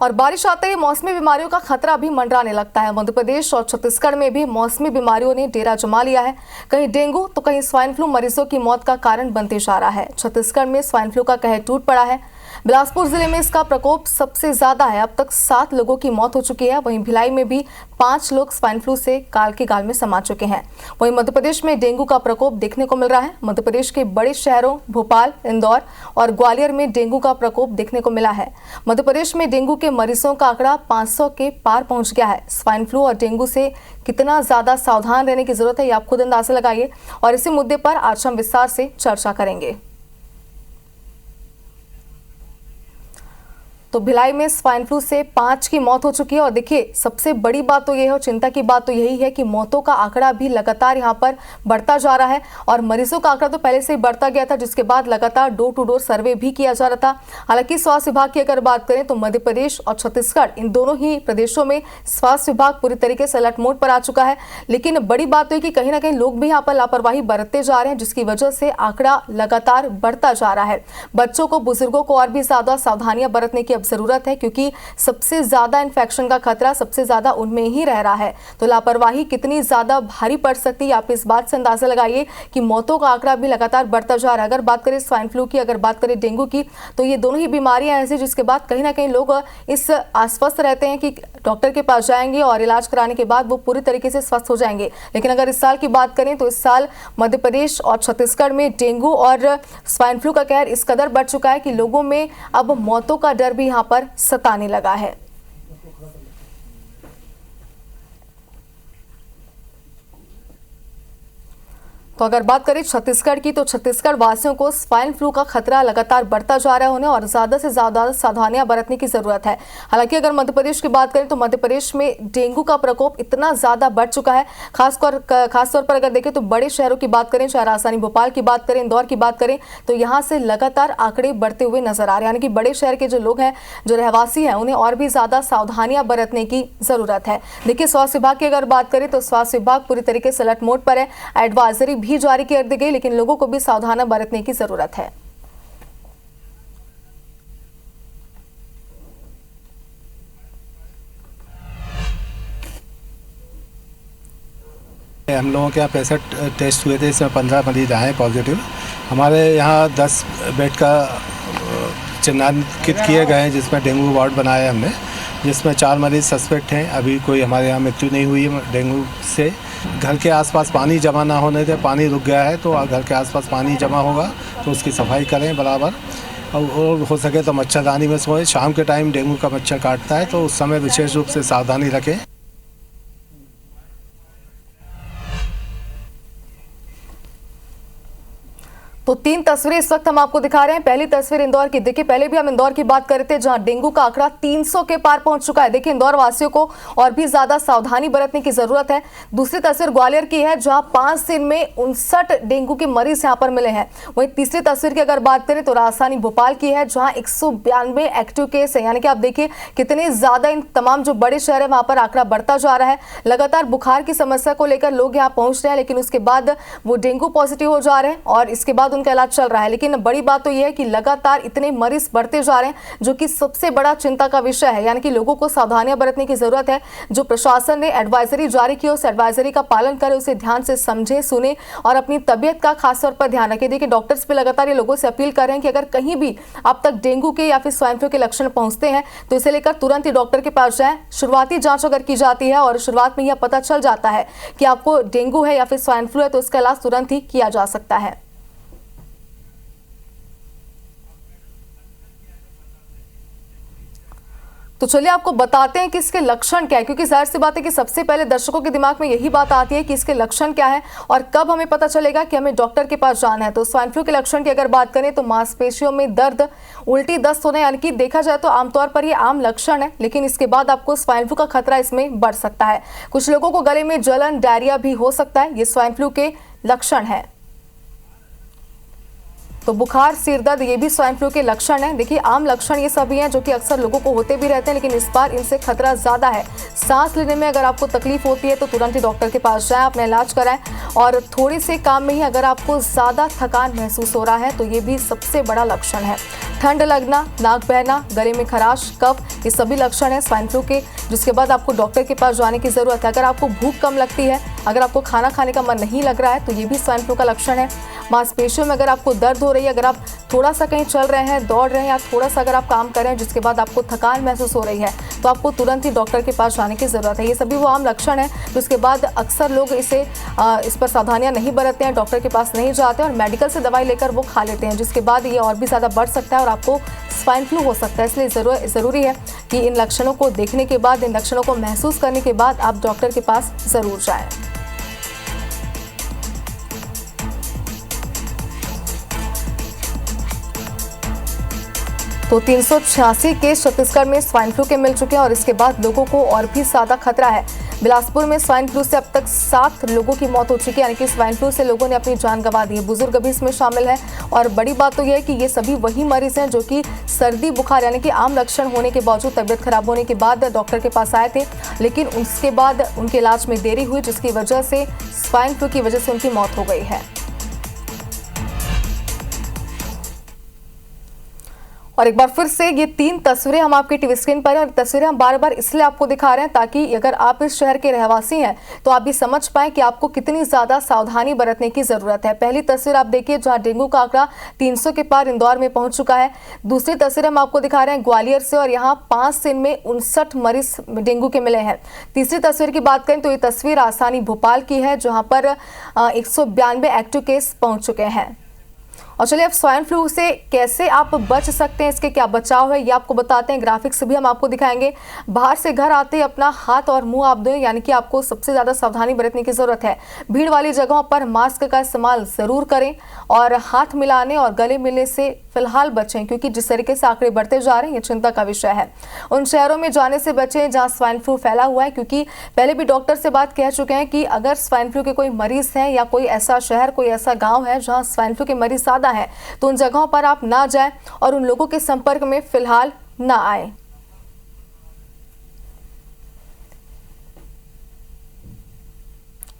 और बारिश आते ही मौसमी बीमारियों का खतरा भी मंडराने लगता है। मध्य प्रदेश और छत्तीसगढ़ में भी मौसमी बीमारियों ने डेरा जमा लिया है। कहीं डेंगू तो कहीं स्वाइन फ्लू मरीजों की मौत का कारण बनते जा रहा है। छत्तीसगढ़ में स्वाइन फ्लू का कहर टूट पड़ा है। बिलासपुर जिले में इसका प्रकोप सबसे ज्यादा है। अब तक 7 लोगों की मौत हो चुकी है। वहीं भिलाई में भी 5 लोग स्वाइन फ्लू से काल के गाल में समा चुके हैं। वहीं मध्य प्रदेश में डेंगू का प्रकोप देखने को मिल रहा है। मध्य प्रदेश के बड़े शहरों भोपाल, इंदौर और ग्वालियर में डेंगू का प्रकोप देखने को मिला है। मध्य प्रदेश में डेंगू के मरीजों का आंकड़ा 500 के पार पहुंच गया है। स्वाइन फ्लू और डेंगू से कितना ज्यादा सावधान रहने की जरूरत है, ये आप खुद अंदाजा लगाइए। और इसी मुद्दे पर आज हम विस्तार से चर्चा करेंगे। तो भिलाई में स्वाइन फ्लू से 5 की मौत हो चुकी है। और देखिए, सबसे बड़ी बात तो ये है और चिंता की बात तो यही है कि मौतों का आंकड़ा भी लगातार यहाँ पर बढ़ता जा रहा है। और मरीजों का आंकड़ा तो पहले से ही बढ़ता गया था, जिसके बाद लगातार डोर टू डोर सर्वे भी किया जा रहा था। हालांकि स्वास्थ्य विभाग की अगर बात करें तो मध्य प्रदेश और छत्तीसगढ़, इन दोनों ही प्रदेशों में स्वास्थ्य विभाग पूरी तरीके से अलर्ट मोड पर आ चुका है। लेकिन बड़ी बात तो है कि कहीं ना कहीं लोग भी यहाँ पर लापरवाही बरतते जा रहे हैं, जिसकी वजह से आंकड़ा लगातार बढ़ता जा रहा है। बच्चों को, बुजुर्गों को और भी ज्यादा सावधानियां बरतने की जरूरत है, क्योंकि सबसे ज्यादा इन्फेक्शन का खतरा सबसे ज्यादा उनमें ही रह रहा है। तो लापरवाही कितनी ज्यादा भारी पड़ सकती है, आप इस बात से अंदाजा लगाइए कि मौतों का आंकड़ा भी लगातार बढ़ता जा रहा है। अगर बात करें स्वाइन फ्लू की, अगर बात करें डेंगू की, तो ये दोनों ही बीमारियां ऐसी जिसके बाद कहीं ना कहीं लोग इस आश्वस्त रहते हैं कि डॉक्टर के पास जाएंगे और इलाज कराने के बाद वो पूरी तरीके से स्वस्थ हो जाएंगे। लेकिन अगर इस साल की बात करें तो इस साल मध्य प्रदेश और छत्तीसगढ़ में डेंगू और स्वाइन फ्लू का कहर इस कदर बढ़ चुका है कि लोगों में अब मौतों का डर भी यहाँ पर सताने लगा है। तो अगर बात करें छत्तीसगढ़ की, तो छत्तीसगढ़ वासियों को स्वाइन फ्लू का खतरा लगातार बढ़ता जा रहा है उन्हें, और ज्यादा से ज्यादा सावधानियां बरतने की जरूरत है। हालांकि अगर मध्य प्रदेश की बात करें तो मध्य प्रदेश में डेंगू का प्रकोप इतना ज्यादा बढ़ चुका है। खासतौर पर अगर देखें तो बड़े शहरों की बात करें, चाहे राजधानी भोपाल की बात करें, इंदौर की बात करें, तो यहाँ से लगातार आंकड़े बढ़ते हुए नजर आ रहे हैं। यानी कि बड़े शहर के जो लोग हैं, जो रहवासी हैं, उन्हें और भी ज्यादा सावधानियां बरतने की जरूरत है। देखिए, स्वास्थ्य विभाग की अगर बात करें तो स्वास्थ्य विभाग पूरी तरीके से अलर्ट मोड पर है। एडवाइजरी भी जारी कर दी गई, लेकिन लोगों को भी सावधानी बरतने की जरूरत है। हम लोगों के यहाँ 65 टेस्ट हुए थे, इसमें 15 मरीज आए पॉजिटिव। हमारे यहाँ 10 बेड का चिन्हांकित किए गए हैं, जिसमें डेंगू वार्ड बनाया है हमने, जिसमें 4 मरीज सस्पेक्ट हैं। अभी कोई हमारे यहाँ मृत्यु नहीं हुई है डेंगू से। घर के आसपास पानी जमा ना होने से, पानी रुक गया है तो घर के आसपास पानी जमा होगा तो उसकी सफाई करें बराबर। और हो सके तो मच्छरदानी में सोएं। शाम के टाइम डेंगू का मच्छर काटता है तो उस समय विशेष रूप से सावधानी रखें। तो 3 तस्वीरें इस वक्त हम आपको दिखा रहे हैं। पहली तस्वीर इंदौर की। देखिए, पहले भी हम इंदौर की बात कर रहे थे, जहां डेंगू का आंकड़ा 300 के पार पहुंच चुका है। देखिए, इंदौर वासियों को और भी ज्यादा सावधानी बरतने की जरूरत है। दूसरी तस्वीर ग्वालियर की है, जहां 5 दिन में 59 डेंगू के मरीज यहां पर मिले हैं। वहीं तीसरी तस्वीर की अगर बात करें तो राजधानी भोपाल की है, जहां 192 एक्टिव केस है। यानी कि आप देखिए कितने ज्यादा इन तमाम जो बड़े शहर है वहां पर आंकड़ा बढ़ता जा रहा है। लगातार बुखार की समस्या को लेकर लोग यहाँ पहुंच रहे हैं, लेकिन उसके बाद वो डेंगू पॉजिटिव हो जा रहे हैं और इसके बाद उनका इलाज चल रहा है। लेकिन बड़ी बात तो यह है कि लगातार इतने मरीज बढ़ते जा रहे हैं, जो कि सबसे बड़ा चिंता का विषय है। यानी कि लोगों को सावधानियां बरतने की जरूरत है। जो प्रशासन ने एडवाइजरी जारी की, उस एडवाइजरी का पालन करें, उसे ध्यान से समझे, सुने और अपनी तबियत का खासतौर पर ध्यान रखें। देखिए, डॉक्टर्स पे लगातार ये लोगों से अपील कर रहे हैं कि अगर कहीं भी अब तक डेंगू के या फिर स्वाइन फ्लू के लक्षण पहुंचते हैं तो इसे लेकर तुरंत ही डॉक्टर के पास जाएं। शुरुआती जांच अगर की जाती है और शुरुआत में यह पता चल जाता है कि आपको डेंगू है या फिर स्वाइन फ्लू है, तो इसका इलाज तुरंत ही किया जा सकता है। तो चलिए आपको बताते हैं कि इसके लक्षण क्या है, क्योंकि जाहिर सी बात है कि सबसे पहले दर्शकों के दिमाग में यही बात आती है कि इसके लक्षण क्या है और कब हमें पता चलेगा कि हमें डॉक्टर के पास जाना है। तो स्वाइन फ्लू के लक्षण की अगर बात करें तो मांसपेशियों में दर्द, उल्टी, दस्त होना, यानी कि देखा जाए तो आमतौर पर ये आम लक्षण है, लेकिन इसके बाद आपको स्वाइन फ्लू का खतरा इसमें बढ़ सकता है। कुछ लोगों को गले में जलन, डायरिया भी हो सकता है। ये स्वाइन फ्लू के लक्षण है। तो बुखार, सिर दर्द, ये भी स्वाइन फ्लू के लक्षण हैं। देखिए, आम लक्षण ये सभी हैं जो कि अक्सर लोगों को होते भी रहते हैं, लेकिन इस बार इनसे खतरा ज्यादा है। सांस लेने में अगर आपको तकलीफ होती है तो तुरंत ही डॉक्टर के पास जाएं, अपना इलाज कराएं। और थोड़े से काम में ही अगर आपको ज्यादा थकान महसूस हो रहा है तो ये भी सबसे बड़ा लक्षण है। ठंड लगना, नाक बहना, गले में खराश, कफ, ये सभी लक्षण हैं स्वाइन फ्लू के, जिसके बाद आपको डॉक्टर के पास जाने की जरूरत है। अगर आपको भूख कम लगती है, अगर आपको खाना खाने का मन नहीं लग रहा है, तो ये भी स्वाइन फ्लू का लक्षण है। मांसपेशियों में अगर आपको दर्द हो रही है, अगर आप थोड़ा सा कहीं चल रहे हैं, दौड़ रहे हैं या थोड़ा सा अगर आप काम कर रहे हैं जिसके बाद आपको थकान महसूस हो रही है, तो आपको तुरंत ही डॉक्टर के पास जाने की ज़रूरत है। ये सभी वो आम लक्षण हैं, तो उसके बाद अक्सर लोग इस पर सावधानियां नहीं बरतते हैं, डॉक्टर के पास नहीं जाते और मेडिकल से दवाई लेकर वो खा लेते हैं, जिसके बाद ये और भी ज़्यादा बढ़ सकता है और आपको स्वाइन फ्लू हो सकता है। इसलिए ज़रूरी है कि इन लक्षणों को देखने के बाद, इन लक्षणों को महसूस करने के बाद आप डॉक्टर के पास ज़रूर जाएं। तो 386 केस छत्तीसगढ़ में स्वाइन फ्लू के मिल चुके हैं और इसके बाद लोगों को और भी ज्यादा खतरा है। बिलासपुर में स्वाइन फ्लू से अब तक 7 लोगों की मौत हो चुकी है, यानी कि स्वाइन फ्लू से लोगों ने अपनी जान गंवा दी है। बुजुर्ग भी इसमें शामिल है और बड़ी बात तो यह है कि ये सभी वही मरीज हैं जो कि सर्दी बुखार यानी कि आम लक्षण होने के बावजूद, तबियत खराब होने के बाद डॉक्टर के पास आए थे, लेकिन उसके बाद उनके इलाज में देरी हुई, जिसकी वजह से स्वाइन फ्लू की वजह से उनकी मौत हो गई है। और एक बार फिर से ये 3 तस्वीरें हम आपकी टीवी स्क्रीन पर हैं और तस्वीरें हम बार बार इसलिए आपको दिखा रहे हैं ताकि अगर आप इस शहर के रहवासी हैं तो आप भी समझ पाएं कि आपको कितनी ज्यादा सावधानी बरतने की जरूरत है। पहली तस्वीर आप देखिए जहां डेंगू का आंकड़ा 300 के पार इंदौर में पहुंच चुका है। दूसरी तस्वीर हम आपको दिखा रहे हैं ग्वालियर से और यहाँ 5 दिन में 59 मरीज डेंगू के मिले हैं। तीसरी तस्वीर की बात करें तो ये तस्वीर आसानी भोपाल की है जहाँ पर 192 एक्टिव केस पहुंच चुके हैं। और चलिए अब स्वाइन फ्लू से कैसे आप बच सकते हैं, इसके क्या बचाव है ये आपको बताते हैं। ग्राफिक्स भी हम आपको दिखाएंगे। बाहर से घर आते ही अपना हाथ और मुंह आप धोएं, यानी कि आपको सबसे ज़्यादा सावधानी बरतने की ज़रूरत है। भीड़ वाली जगहों पर मास्क का इस्तेमाल ज़रूर करें और हाथ मिलाने और गले मिलने से फिलहाल बचें, क्योंकि जिस तरीके से आंकड़े बढ़ते जा रहे हैं ये चिंता का विषय है। उन शहरों में जाने से बचें जहाँ स्वाइन फ्लू फैला हुआ है, क्योंकि पहले भी डॉक्टर से बात कह चुके हैं कि अगर स्वाइन फ्लू के कोई मरीज हैं या कोई ऐसा शहर, कोई ऐसा गाँव है जहाँ स्वाइन फ्लू के मरीज ज़्यादा है तो उन जगहों पर आप ना जाएं और उन लोगों के संपर्क में फिलहाल ना आए।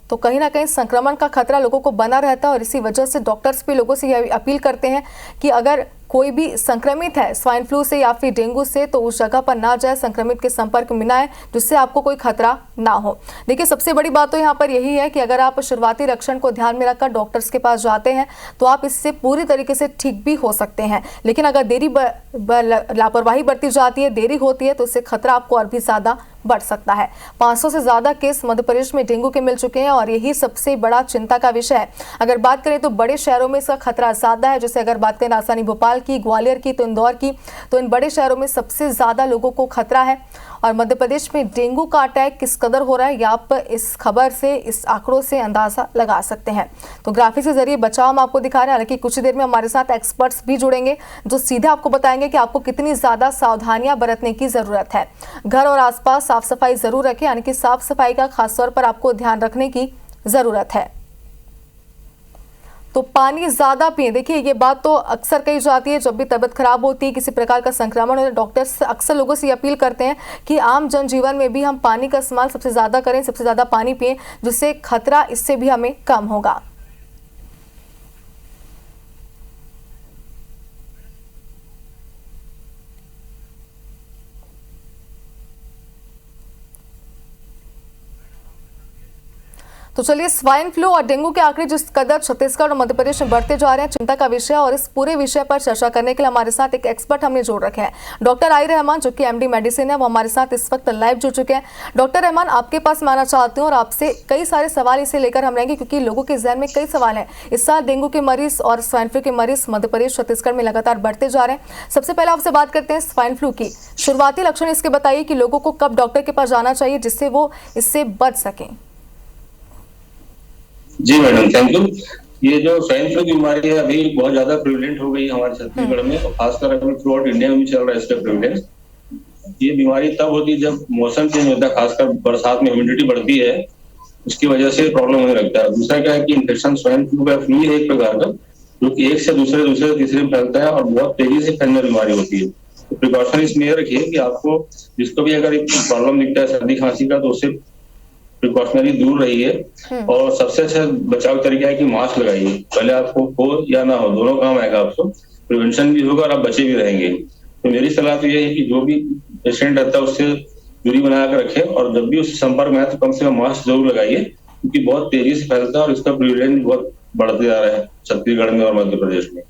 तो कहीं ना कहीं संक्रमण का खतरा लोगों को बना रहता है और इसी वजह से डॉक्टर्स भी लोगों से यह अपील करते हैं कि अगर कोई भी संक्रमित है स्वाइन फ्लू से या फिर डेंगू से तो उस जगह पर ना जाए, संक्रमित के संपर्क में ना आए, जिससे आपको कोई खतरा ना हो। देखिए सबसे बड़ी बात तो यहाँ पर यही है कि अगर आप शुरुआती लक्षण को ध्यान में रखकर डॉक्टर्स के पास जाते हैं तो आप इससे पूरी तरीके से ठीक भी हो सकते हैं, लेकिन अगर लापरवाही बरती जाती है, देरी होती है, तो इससे खतरा आपको और भी ज्यादा बढ़ सकता है। 500 से ज्यादा केस मध्य प्रदेश में डेंगू के मिल चुके हैं और यही सबसे बड़ा चिंता का विषय है। अगर बात करें तो बड़े शहरों में इसका खतरा ज्यादा है, जैसे अगर बात करें राजधानी भोपाल की, ग्वालियर की, तो इंदौर की, तो इन बड़े शहरों में सबसे ज्यादा लोगों को खतरा है। और मध्य प्रदेश में डेंगू का अटैक किस कदर हो रहा है, या आप इस खबर से, इस आंकड़ों से अंदाजा लगा सकते हैं। तो ग्राफिक्स के जरिए बचाव हम आपको दिखा रहे हैं। हालांकि कुछ देर में हमारे साथ एक्सपर्ट्स भी जुड़ेंगे जो सीधे आपको बताएंगे कि आपको कितनी ज्यादा सावधानियां बरतने की जरूरत है। घर और आसपास साफ सफाई जरूर रखें, यानी कि साफ सफाई का खासतौर पर आपको ध्यान रखने की जरूरत है। तो पानी ज्यादा पिएं। देखिए ये बात तो अक्सर कही जाती है, जब भी तबीयत खराब होती है, किसी प्रकार का संक्रमण होता है, डॉक्टर्स अक्सर लोगों से अपील करते हैं कि आम जनजीवन में भी हम पानी का इस्तेमाल सबसे ज्यादा करें, सबसे ज्यादा पानी पिएं, जिससे खतरा इससे भी हमें कम होगा। तो चलिए स्वाइन फ्लू और डेंगू के आंकड़े जिस कदर छत्तीसगढ़ और मध्य प्रदेश में बढ़ते जा रहे हैं, चिंता का विषय है। और इस पूरे विषय पर चर्चा करने के लिए हमारे साथ एक एक्सपर्ट हमने जोड़ रखे हैं, डॉक्टर आरिफ रहमान, जो कि एमडी मेडिसिन है, वो हमारे साथ इस वक्त लाइव जुड़ चुके हैं। डॉक्टर रहमान, आपके पास मैं आना चाहती हूँ और आपसे कई सारे सवाल इसे लेकर हम रहेंगे, क्योंकि लोगों के जहन में कई सवाल हैं। इस साल डेंगू के मरीज और स्वाइन फ्लू के मरीज मध्य प्रदेश, छत्तीसगढ़ में लगातार बढ़ते जा रहे हैं। सबसे पहले आपसे बात करते हैं स्वाइन फ्लू की। शुरुआती लक्षण इसके बताइए कि लोगों को कब डॉक्टर के पास जाना चाहिए जिससे वो इससे बच सकें। जी मैडम, थैंक यू। ये जो स्वाइन फ्लू की बीमारी है अभी बहुत ज्यादा प्रिवेलेंट हो गई है हमारे छत्तीसगढ़ में, और खासकर अभी थ्रू आउट इंडिया में भी चल रहा है इसका प्रिवेलेंस। ये बीमारी तब होती है जब मौसम चेंज होता है, खासकर बरसात में ह्यूमिडिटी बढ़ती है, उसकी वजह से प्रॉब्लम होने लगता है। दूसरा क्या है कि इन्फेक्शन स्वाइन फ्लू का फ्लू है एक प्रकार का, जो कि एक से दूसरे तीसरे में फैलता है और बहुत तेजी से फैलने वाली बीमारी होती है। तो प्रिकॉशन इसमें रखिए कि आपको जिसको भी अगर एक प्रॉब्लम दिखता है सर्दी खांसी का, तो उससे प्रिकॉशनरी दूर रहिए। और सबसे अच्छा बचाव तरीका है कि मास्क लगाइए, पहले आपको हो या ना हो दोनों काम आएगा आपको। प्रिवेंशन भी होगा और आप बचे भी रहेंगे। तो मेरी सलाह तो ये है कि जो भी पेशेंट रहता है उससे दूरी बना कर रखें, और जब भी उससे संपर्क में आए तो कम से कम मास्क जरूर लगाइए, क्योंकि बहुत तेजी से फैलता है और इसका प्रिवेलेंस बहुत बढ़ते जा रहा है छत्तीसगढ़ में और मध्य प्रदेश में।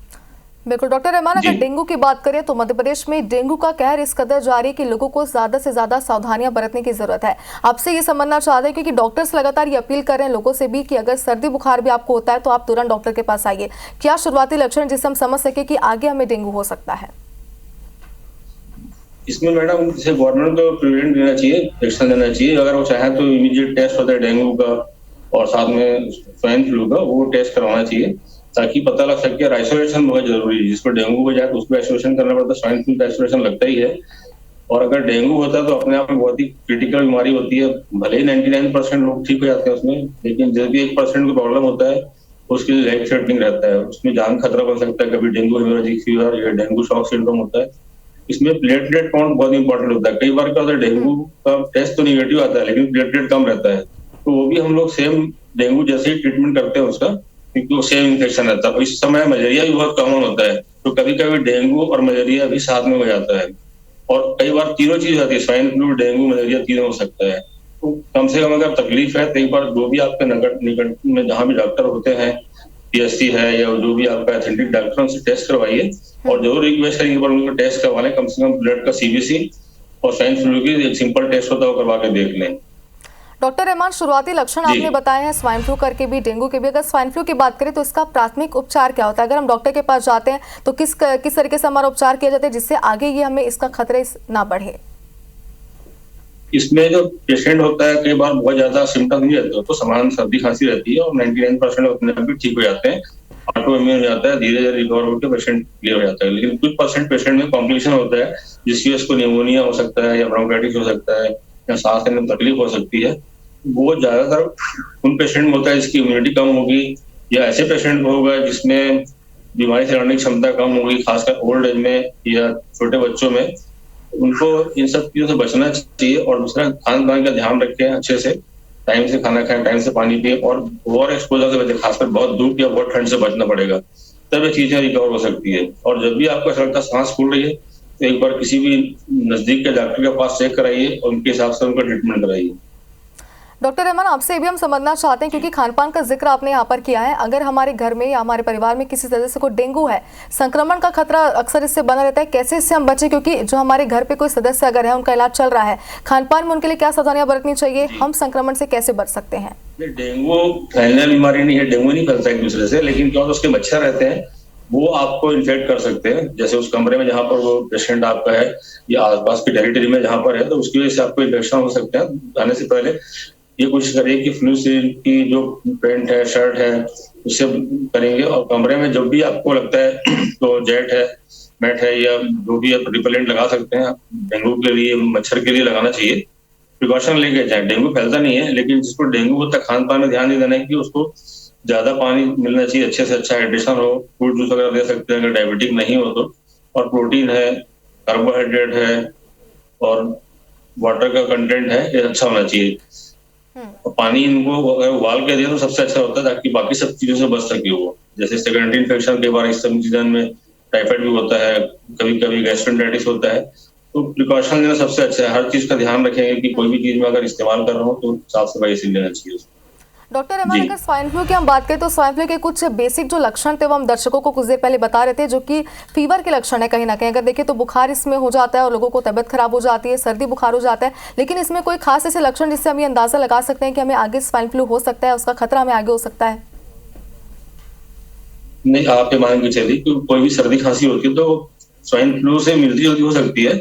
बिल्कुल डॉक्टर रहमान, अगर डेंगू की बात करें तो मध्य प्रदेश में डेंगू का कहर इस कदर जारी है कि लोगों को ज्यादा से ज्यादा सावधानियां बरतने की जरूरत है। आपसे ये समझना चाहते हैं, क्योंकि डॉक्टर्स लगातार ये अपील कर रहे हैं लोगों से भी कि अगर सर्दी बुखार भी आपको होता है तो आप तुरंत डॉक्टर के पास आइए। क्या शुरुआती लक्षण जिससे हम समझ सके कि आगे हमें डेंगू हो सकता है? इसमें मैडम जैसे गवर्नमेंट को प्रिवेंट देना चाहिए, एक्शन लेना चाहिए। अगर वो चाहे तो इमीडिएट टेस्ट होता है डेंगू का और साथ में स्वाइन फ्लू का, वो टेस्ट करवाना चाहिए ताकि पता लग सके। और आइसोलेशन बहुत जरूरी है, जिसको डेंगू हो जाए तो उसको आइसोलेशन करना पड़ता है, स्वाइन फ्लू का आइसोलेशन लगता ही है। और अगर डेंगू होता है तो अपने आप में बहुत ही क्रिटिकल बीमारी होती है। भले ही 99% लोग ठीक हो जाते हैं उसमें, लेकिन जब भी 1% को प्रॉब्लम होता है उसके लिए लाइफ थ्रेटनिंग रहता है, उसमें जान खतरा बन सकता है। कभी डेंगू हेमोरेजिक फीवर या डेंगू शॉक सिंड्रोम होता है। इसमें प्लेटलेट काउंट बहुत इंपॉर्टेंट होता है। कई बार क्या होता है, डेंगू का टेस्ट तो निगेटिव आता है लेकिन प्लेटलेट कम रहता है, तो वो भी हम लोग सेम डेंगू जैसे ही ट्रीटमेंट करते हैं उसका, क्योंकि वो सेम इन्फेक्शन रहता है। इस समय मलेरिया भी बहुत कॉमन होता है, तो कभी कभी डेंगू और मलेरिया भी साथ में हो जाता है, और कई बार तीनों चीज होती है, स्वाइन फ्लू, डेंगू, मलेरिया तीनों हो सकता है। तो कम से कम अगर तकलीफ है तो एक बार जो भी आपके निकट में जहाँ भी डॉक्टर होते हैं, पीएससी है या जो भी आपका एथेंटिक डॉक्टर, उनसे टेस्ट करवाइए और जरूर रिक्वेस्ट करिए उनको टेस्ट करवा लें। कम से कम ब्लड का सीबीसी और स्वाइन फ्लू की एक सिंपल टेस्ट होता है वो करवा के देख लें। डॉक्टर रहमान, शुरुआती लक्षण आपने बताए हैं स्वाइन फ्लू करके भी, डेंगू के भी। अगर स्वाइन फ्लू की बात करें तो इसका प्राथमिक उपचार क्या होता है? अगर हम डॉक्टर के पास जाते हैं तो किस तरीके से हमारा उपचार किया जाता है जिससे आगे ये हमें इसका खतरे ना बढ़े? इसमें जो पेशेंट होता है कई बार बहुत ज्यादा सिम्टम नहीं रहते, तो सामान्य सर्दी खांसी रहती है और 99% अपने आप भी ठीक हो जाते हैं, ऑटो इम्यून हो जाता है, धीरे धीरे रिकवर होकर पेशेंट क्लियर हो जाता है। लेकिन कुछ % पेशेंट में कॉम्प्लिकेशन होता है, जिसकी वजह से निमोनिया हो सकता है या ब्रोंकाइटिस हो सकता है या सांस लेने में तकलीफ हो सकती है। वो ज्यादातर उन पेशेंट में होता है जिसकी इम्यूनिटी कम होगी, या ऐसे पेशेंट को होगा जिसमें बीमारी से लड़ने की क्षमता कम होगी, खासकर ओल्ड एज में या छोटे बच्चों में। उनको इन सब चीजों से बचना चाहिए। और दूसरा, खान पान का ध्यान रखें अच्छे से, टाइम से खाना खाएं, टाइम से पानी पिए और ओवर एक्सपोजर से बचें, खासकर बहुत धूप या बहुत ठंड से बचना पड़ेगा, तब ये चीजें रिकवर हो सकती है। और जब भी आपको ऐसा लगता है सांस फूल रही है तो एक बार किसी भी नजदीक के डॉक्टर के पास चेक कराइए और उनके हिसाब से उनका ट्रीटमेंट कराइए। डॉक्टर रहमान, आपसे भी हम समझना चाहते हैं, क्योंकि खानपान का जिक्र आपने यहाँ पर किया है, अगर हमारे घर में या हमारे परिवार में किसी सदस्य को डेंगू है, संक्रमण का खतरा अक्सर इससे बना रहता है, कैसे इससे हम बचें? क्योंकि जो हमारे घर पे कोई सदस्य अगर है, उनका इलाज चल रहा है, खानपान में उनके लिए क्या सावधानियां बरतनी चाहिए? हम संक्रमण से कैसे बच सकते हैं? डेंगू फैलने वाली बीमारी नहीं है, डेंगू नहीं फैलता एक दूसरे से, लेकिन क्या उसके मच्छर रहते हैं वो आपको इन्फेक्ट कर सकते हैं। जैसे उस कमरे में जहाँ पर वो पेशेंट आपका है या आसपास की टेरिटरी में जहाँ पर है, तो उसकी वजह से आपको इन्फेक्शन हो सकते हैं। आने से पहले ये कोशिश करिए कि फ्लू सील की जो पेंट है, शर्ट है, उससे करेंगे। और कमरे में जब भी आपको लगता है तो जेट है, मैट है या जो भी आप रिपेलेंट लगा सकते हैं, डेंगू के लिए, मच्छर के लिए लगाना चाहिए। प्रिकॉशन लेके जाए, डेंगू फैलता नहीं है, लेकिन जिसको डेंगू होता है खान पान में ध्यान नहीं देना है कि उसको ज्यादा पानी मिलना चाहिए, अच्छे से अच्छा हाइड्रेशन हो, फ्रूट जूस वगैरह दे सकते हैं अगर डायबिटिक नहीं हो तो, और प्रोटीन है, कार्बोहाइड्रेट है और वाटर का कंटेंट है, ये अच्छा होना चाहिए। और पानी इनको अगर उबाल के दिए तो सबसे अच्छा होता है, ताकि बाकी सब चीजों से बच सके वो। जैसे सेकेंडरी इन्फेक्शन के बार इस सब सीजन में टाइफाइड भी होता है, कभी कभी गैस्ट्रोएंटेरिटिस होता है, तो प्रिकॉशन लेना सबसे अच्छा है। हर चीज का ध्यान रखेंगे कि कोई भी चीज में अगर इस्तेमाल कर रहा हो तो साफ सफाई से लेना चाहिए। डॉक्टर रहमान, अगर स्वाइन फ्लू की हम बात करें तो स्वाइन फ्लू के कुछ बेसिक जो लक्षण थे वो हम दर्शकों को कुछ देर पहले बता रहे थे, जो कि फीवर के लक्षण है कहीं ना कहीं। अगर देखें तो बुखार इसमें हो जाता है और लोगों को तबियत खराब हो जाती है, सर्दी बुखार हो जाता है, लेकिन इसमें कोई खास ऐसे लक्षण जिससे हम ये अंदाजा लगा सकते हैं कि हमें आगे स्वाइन फ्लू हो सकता है, उसका खतरा हमें आगे हो सकता है? नहीं, आप ये मान के चलिए कि कोई भी सर्दी खांसी होती है तो स्वाइन फ्लू से मिलती जुलती हो सकती है।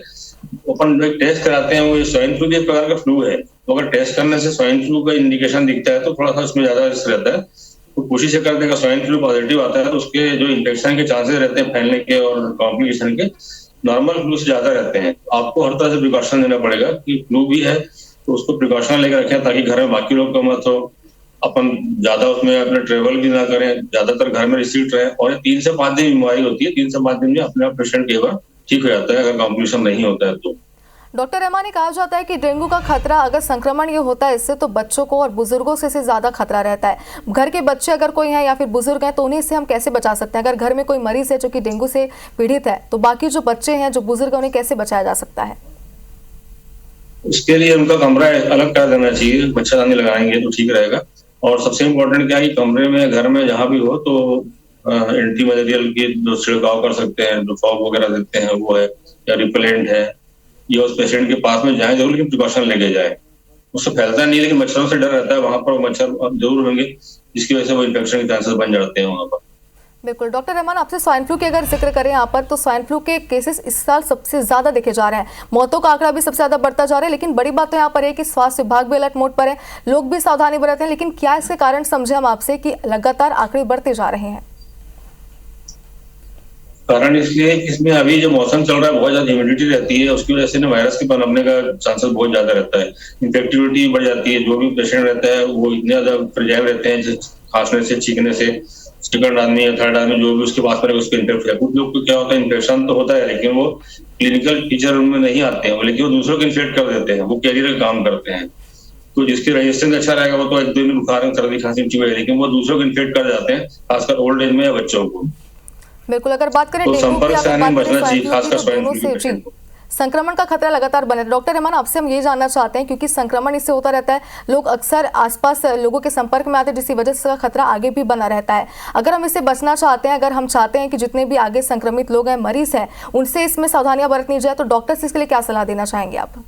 अपन जो टेस्ट कराते हैं वो स्वाइन फ्लू के प्रकार का फ्लू है, तो अगर टेस्ट करने से स्वाइन फ्लू का इंडिकेशन दिखता है तो थोड़ा सा उसमें ज्यादा रिस्क रहता है। तो कोशिश ये करते हैं कि स्वाइन फ्लू पॉजिटिव आता है तो उसके जो इन्फेक्शन के चांसेस रहते हैं फैलने के और कॉम्प्लिकेशन के, नॉर्मल फ्लू से ज्यादा रहते हैं। आपको हर तरह से प्रिकॉशन लेना पड़ेगा कि फ्लू भी है तो उसको प्रिकॉशन लेकर रखें, ताकि घर में बाकी लोग को मत हो, अपन ज्यादा उसमें अपने ट्रेवल भी ना करें, ज्यादातर घर में रिसीट रहे। और 3 से 5 दिन बीमारी होती है, 3 से 5 दिन में अपने आप पेशेंट केवल ठीक हो जाता है अगर कॉम्प्लिकेशन नहीं होता है तो। डॉक्टर रहमान, ने कहा जाता है कि डेंगू का खतरा अगर संक्रमण ये होता है इससे तो बच्चों को और बुजुर्गों से ज्यादा खतरा रहता है। घर के बच्चे अगर कोई हैं या फिर बुजुर्ग हैं तो उन्हें इससे हम कैसे बचा सकते हैं? अगर घर में कोई मरीज है जो कि डेंगू से पीड़ित है तो बाकी जो बच्चे हैं जो बुजुर्ग हैं उन्हें कैसे बचाया जा सकता है? इसके लिए उनका कमरा अलग कर देना चाहिए, मच्छरदानी लगाएंगे तो ठीक रहेगा। और सबसे इम्पोर्टेंट क्या है कि कमरे में घर में जहां भी हो तो एंटी मलेरियल की जो छिड़काव कर सकते हैं, जो फॉग वगैरह देते हैं वो है, या रिपेलेंट है, ये उस पेशेंट के पास में जाए जरूर, लेकिन प्रिकॉशन लेके जाए। उससे फैलता नहीं, लेकिन मच्छरों से डर रहता है, वहां पर मच्छर जरूर होंगे जिसकी वजह से वो इन्फेक्शन के चांसेस बन जाते हैं वहां पर। बिल्कुल डॉक्टर रहमान, आपसे स्वाइन फ्लू की अगर जिक्र करें यहाँ पर, तो स्वाइन फ्लू के केसेस इस साल सबसे ज्यादा देखे जा रहे हैं, मौतों का आंकड़ा भी सबसे ज्यादा बढ़ता जा रहा है। लेकिन बड़ी बात तो यहाँ पर है कि स्वास्थ्य विभाग भी अलर्ट मोड पर है, लोग भी सावधानी बरतते हैं। लेकिन क्या इसके कारण समझे हम आपसे कि लगातार आंकड़े बढ़ते जा रहे हैं? कारण इसलिए इसमें अभी जो मौसम चल रहा है बहुत ज्यादा ह्यूमिडिटी रहती है, उसकी वजह से ना वायरस के पनपने का चांसेस बहुत ज्यादा रहता है, इन्फेक्टिविटी बढ़ जाती है। जो भी पेशेंट रहता है वो इतने ज्यादा फ्रेजाइल रहते हैं, खांसने से, छींकने से, सेकंड आदमी या थर्ड आदमी जो भी उसके पास में उसको इन्फेक्ट है। कुछ लोग को क्या होता है, इन्फेक्शन तो होता है लेकिन वो क्लिनिकल फीचर उनमें नहीं आते हैं, लेकिन वो दूसरों को इन्फेक्ट कर देते हैं, वो कैरियर का काम करते हैं। तो जिसकी रेजिस्टेंस अच्छा रहेगा वो तो एक दो दिन बुखार, सर्दी, खांसी ठीक है, लेकिन वो दूसरों को इन्फेक्ट कर जाते हैं, खासकर ओल्ड एज में या बच्चों को। बिल्कुल, अगर बात करें तो डेंगू की, संपर्क से आने बचना चाहिए, खासकर स्वाइन दोनों फ्लू से के जी पेशेंट को। संक्रमण का खतरा लगातार बने। डॉक्टर रहमान, आपसे हम ये जानना चाहते हैं क्योंकि संक्रमण इससे होता रहता है, लोग अक्सर आसपास लोगों के संपर्क में आते हैं जिसकी वजह से खतरा आगे भी बना रहता है। अगर हम इससे बचना चाहते हैं, अगर हम चाहते हैं कि जितने भी आगे संक्रमित लोग हैं, मरीज हैं, उनसे इसमें सावधानियां बरतनी जाए, तो डॉक्टर से इसके लिए क्या सलाह देना चाहेंगे आप?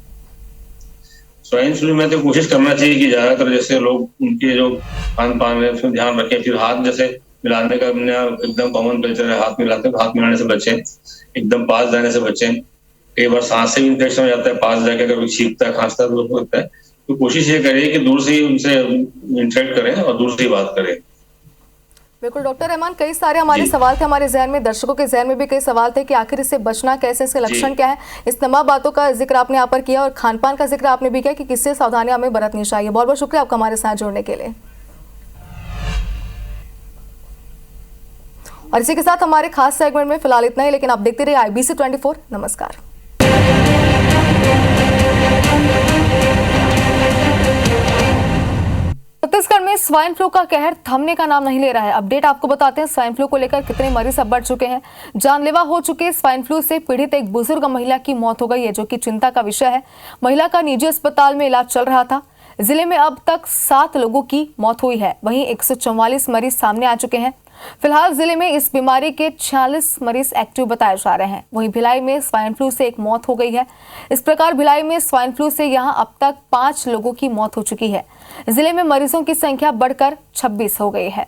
स्वाइन फ्लू में तो कोशिश करना चाहिए कि ज्यादातर जैसे लोग उनके जो खान पान है उसमें ध्यान रखें। फिर हाथ जैसे मिलाने का एकदम कॉमन कल्चर है, हाथ मिलाते हैं, हाथ मिलाने से बचें, एकदम पास जाने से बचें। कई बार सांस से भी इन्फेक्शन हो जाता है, पास जाके अगर कोई छींकता है, खांसता है तो होता है। तो कोशिश ये करिए कि दूर से ही उनसे इंटरेक्ट करें और दूर से ही बात करें। बिल्कुल डॉक्टर रहमान, कई सारे हमारे सवाल थे हमारे जहन में, दर्शकों के जहन में भी कई सवाल थे कि आखिर इससे बचना कैसे, इसके लक्षण क्या है। इस तमाम बातों का जिक्र आपने यहाँ पर किया और खान पान का जिक्र आपने भी किया कि किससे सावधानियां हमें बरतनी चाहिए। बहुत बहुत शुक्रिया आपका हमारे साथ जुड़ने के लिए। और इसी के साथ हमारे खास सेगमेंट में फिलहाल इतना ही, लेकिन आप देखते रहिए IBC 24। नमस्कार। छत्तीसगढ़ में स्वाइन फ्लू का कहर थमने का नाम नहीं ले रहा है। अपडेट आपको बताते हैं स्वाइन फ्लू को लेकर कितने मरीज अब बढ़ चुके हैं। जानलेवा हो चुके स्वाइन फ्लू से पीड़ित एक बुजुर्ग महिला की मौत हो गई है, जो कि चिंता का विषय है। महिला का निजी अस्पताल में इलाज चल रहा था। जिले में अब तक 7 लोगों की मौत हुई है, वहीं 144 मरीज सामने आ चुके हैं। फिलहाल जिले में इस बीमारी के 46 मरीज एक्टिव बताए जा रहे हैं। वहीं भिलाई में स्वाइन फ्लू से एक मौत हो गई है। इस प्रकार भिलाई में स्वाइन फ्लू से यहां अब तक 5 लोगों की मौत हो चुकी है। जिले में मरीजों की संख्या बढ़कर 26 हो गई है।